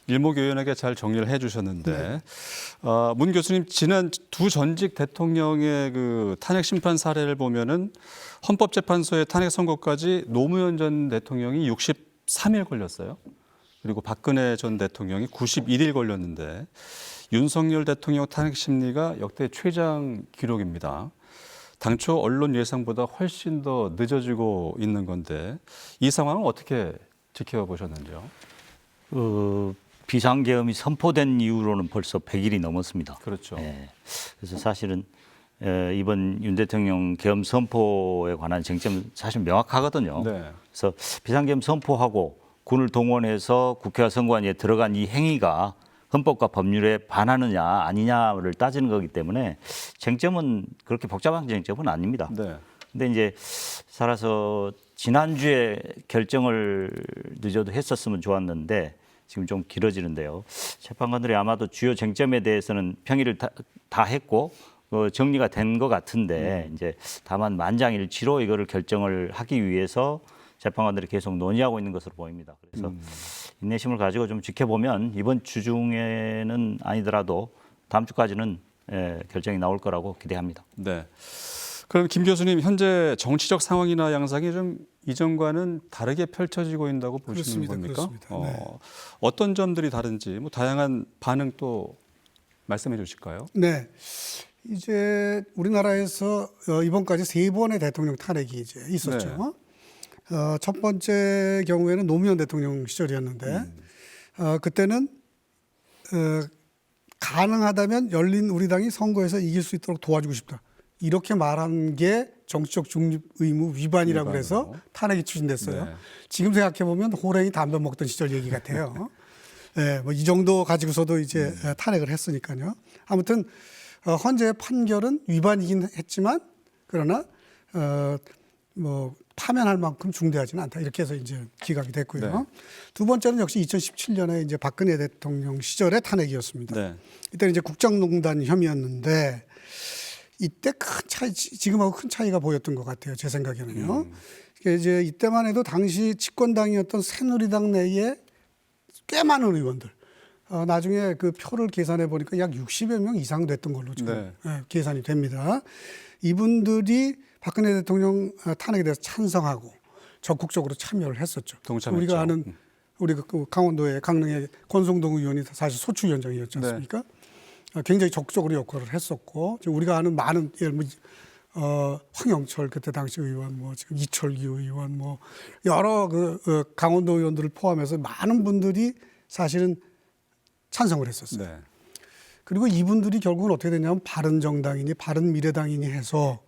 일목요연하게 잘 정리를 해주셨는데 문 교수님 지난 두 전직 대통령의 그 탄핵 심판 사례를 보면은 헌법재판소의 탄핵 선고까지 노무현 전 대통령이 63일 걸렸어요. 그리고 박근혜 전 대통령이 91일 걸렸는데 윤석열 대통령 탄핵 심리가 역대 최장 기록입니다. 당초 언론 예상보다 훨씬 더 늦어지고 있는 건데 이 상황은 어떻게 지켜보셨는지요? 비상계엄이 선포된 이후로는 벌써 100일이 넘었습니다. 그렇죠. 예. 그래서 사실은 이번 윤 대통령 계엄 선포에 관한 쟁점은 사실 명확하거든요. 네. 그래서 비상계엄 선포하고 군을 동원해서 국회와 선관위에 들어간 이 행위가 헌법과 법률에 반하느냐 아니냐를 따지는 거기 때문에 쟁점은 그렇게 복잡한 쟁점은 아닙니다. 네. 근데 이제 살아서 지난주에 결정을 늦어도 했었으면 좋았는데 지금 좀 길어지는데요. 재판관들이 아마도 주요 쟁점에 대해서는 평의를 다 했고 정리가 된 것 같은데 이제 다만 만장일치로 이거를 결정을 하기 위해서 재판관들이 계속 논의하고 있는 것으로 보입니다. 그래서 인내심을 가지고 좀 지켜보면 이번 주 중에는 아니더라도 다음 주까지는 결정이 나올 거라고 기대합니다. 네. 그럼 김 교수님 현재 정치적 상황이나 양상이 좀 이전과는 다르게 펼쳐지고 있다고 보시는 겁니까? 그렇습니다. 네. 어떤 점들이 다른지 뭐 다양한 반응 또 말씀해 주실까요? 네. 이제 우리나라에서 이번까지 3번의 대통령 탄핵이 이제 있었죠. 첫 번째 경우에는 노무현 대통령 시절이었는데 그때는 가능하다면 열린 우리당이 선거에서 이길 수 있도록 도와주고 싶다. 이렇게 말한 게 정치적 중립 의무 위반이라고 해서 탄핵이 추진됐어요. 네. 지금 생각해 보면 호랭이 담배 먹던 시절 얘기 같아요. 네, 뭐 이 정도 가지고서도 이제 탄핵을 했으니까요. 아무튼 헌재의 판결은 위반이긴 했지만 그러나 뭐 파면할 만큼 중대하지는 않다. 이렇게 해서 이제 기각이 됐고요. 네. 두 번째는 역시 2017년에 이제 박근혜 대통령 시절의 탄핵이었습니다. 네. 이때는 이제 국정농단 혐의였는데 이때 큰 차이, 지금하고 큰 차이가 보였던 것 같아요. 제 생각에는요. 이제 이때만 해도 당시 집권당이었던 새누리당 내에 꽤 많은 의원들. 나중에 그 표를 계산해 보니까 약 60여 명 이상 됐던 걸로 지금 계산이 됩니다. 이분들이 박근혜 대통령 탄핵에 대해서 찬성하고 적극적으로 참여를 했었죠. 동참했죠. 우리가 아는 우리가 그 강원도의 강릉의 권성동 의원이 사실 소추위원장이었지 않습니까? 굉장히 적극적으로 역할을 했었고 우리가 아는 많은 예를 황영철 그때 당시 의원, 뭐 지금 이철규 의원, 뭐 여러 강원도 의원들을 포함해서 많은 분들이 사실은 찬성을 했었어요. 네. 그리고 이분들이 결국은 어떻게 됐냐면 바른정당이니 바른미래당이니 해서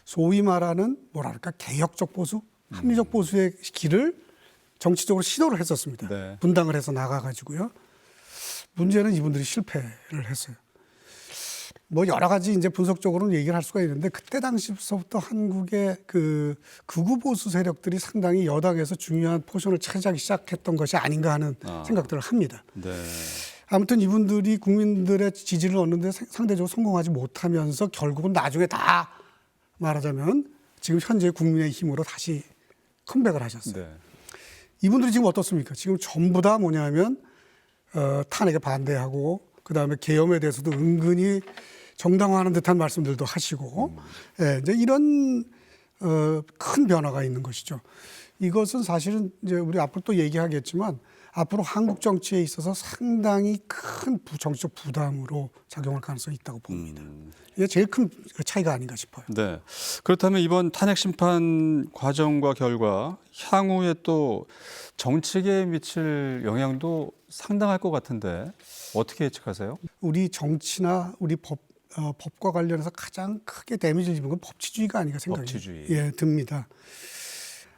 소위 말하는 뭐랄까 개혁적 보수, 합리적 보수의 길을 정치적으로 시도를 했었습니다. 네. 분당을 해서 나가가지고요. 문제는 이분들이 실패를 했어요. 뭐 여러 가지 이제 분석적으로는 얘기를 할 수가 있는데 그때 당시부터 한국의 그 극우 보수 세력들이 상당히 여당에서 중요한 포션을 차지하기 시작했던 것이 아닌가 하는 생각들을 합니다. 네. 아무튼 이분들이 국민들의 지지를 얻는데 상대적으로 성공하지 못하면서 결국은 나중에 다 말하자면 지금 현재 국민의힘으로 다시 컴백을 하셨어요. 네. 이분들이 지금 어떻습니까? 지금 전부 다 뭐냐면 탄핵에 반대하고 그다음에 계엄에 대해서도 은근히 정당화하는 듯한 말씀들도 하시고 이제 이런 큰 변화가 있는 것이죠. 이것은 사실은 이제 우리 앞으로 또 얘기하겠지만 앞으로 한국 정치에 있어서 상당히 큰 정치적 부담으로 작용할 가능성이 있다고 봅니다. 이게 제일 큰 차이가 아닌가 싶어요. 네. 그렇다면 이번 탄핵 심판 과정과 결과 향후에 또 정치계에 미칠 영향도 상당할 것 같은데 어떻게 예측하세요? 우리 정치나 우리 법과 관련해서 가장 크게 데미지를 입은 건 법치주의가 아닌가 생각이 법치주의. 듭니다.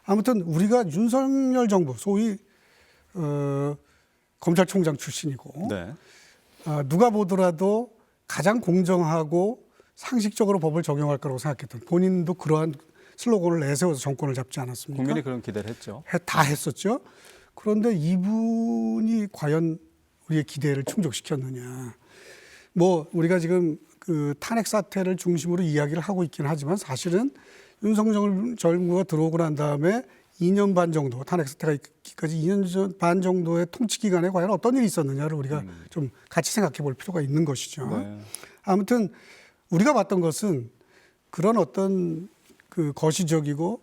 아무튼 우리가 윤석열 정부 소위 검찰총장 출신이고 네. 누가 보더라도 가장 공정하고 상식적으로 법을 적용할 거라고 생각했던 본인도 그러한 슬로건을 내세워서 정권을 잡지 않았습니까? 국민이 그런 기대를 했죠. 다 했었죠. 그런데 이분이 과연 우리의 기대를 충족시켰느냐. 뭐 우리가 지금 그 탄핵 사태를 중심으로 이야기를 하고 있긴 하지만 사실은 윤석열 정부가 들어오고 난 다음에 2년 반 정도 탄핵 사태가 있기까지 2년 반 정도의 통치 기간에 과연 어떤 일이 있었느냐를 우리가 좀 같이 생각해 볼 필요가 있는 것이죠. 네. 아무튼 우리가 봤던 것은 그런 어떤 그 거시적이고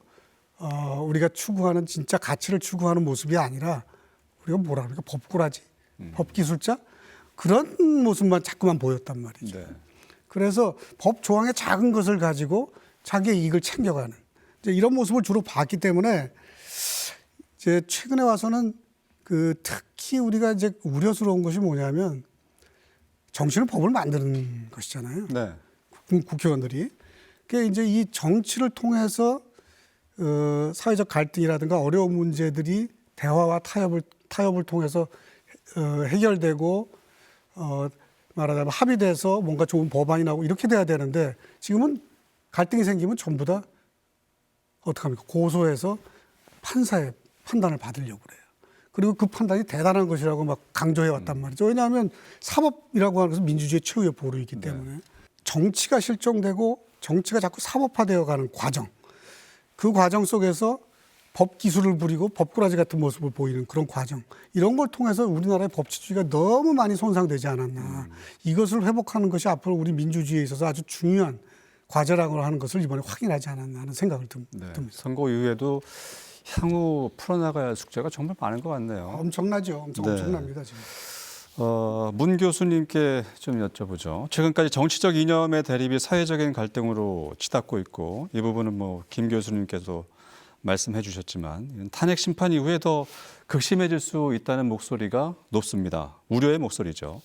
우리가 추구하는 진짜 가치를 추구하는 모습이 아니라 우리가 뭐라 그럴까 법꾸라지, 법기술자 그런 모습만 자꾸만 보였단 말이죠. 네. 그래서 법 조항의 작은 것을 가지고 자기의 이익을 챙겨가는 이제 이런 모습을 주로 봤기 때문에 이제 최근에 와서는 그 특히 우리가 이제 우려스러운 것이 뭐냐면 정치는 법을 만드는 것이잖아요. 네. 국회의원들이. 그러니까 이제 이 정치를 통해서 사회적 갈등이라든가 어려운 문제들이 대화와 타협을 통해서 해결되고 말하자면 합의돼서 뭔가 좋은 법안이 나오고 이렇게 돼야 되는데 지금은 갈등이 생기면 전부 다 어떡합니까? 고소해서 판사의 판단을 받으려고 그래요. 그리고 그 판단이 대단한 것이라고 막 강조해 왔단 말이죠. 왜냐하면 사법이라고 하는 것은 민주주의의 최후의 보루이기 때문에 정치가 실종되고 정치가 자꾸 사법화되어 가는 과정, 그 과정 속에서 법 기술을 부리고 법꾸라지 같은 모습을 보이는 그런 과정, 이런 걸 통해서 우리나라의 법치주의가 너무 많이 손상되지 않았나. 이것을 회복하는 것이 앞으로 우리 민주주의에 있어서 아주 중요한 과제라고 하는 것을 이번에 확인하지 않았나 하는 생각을 듭니다. 선거 이후에도 향후 풀어나가야 할 숙제가 정말 많은 것 같네요. 엄청나죠. 네. 엄청납니다 지금. 문 교수님께 좀 여쭤보죠. 최근까지 정치적 이념의 대립이 사회적인 갈등으로 치닫고 있고 이 부분은 뭐 김 교수님께서 말씀해 주셨지만 탄핵 심판 이후에 더 극심해질 수 있다는 목소리가 높습니다. 우려의 목소리죠.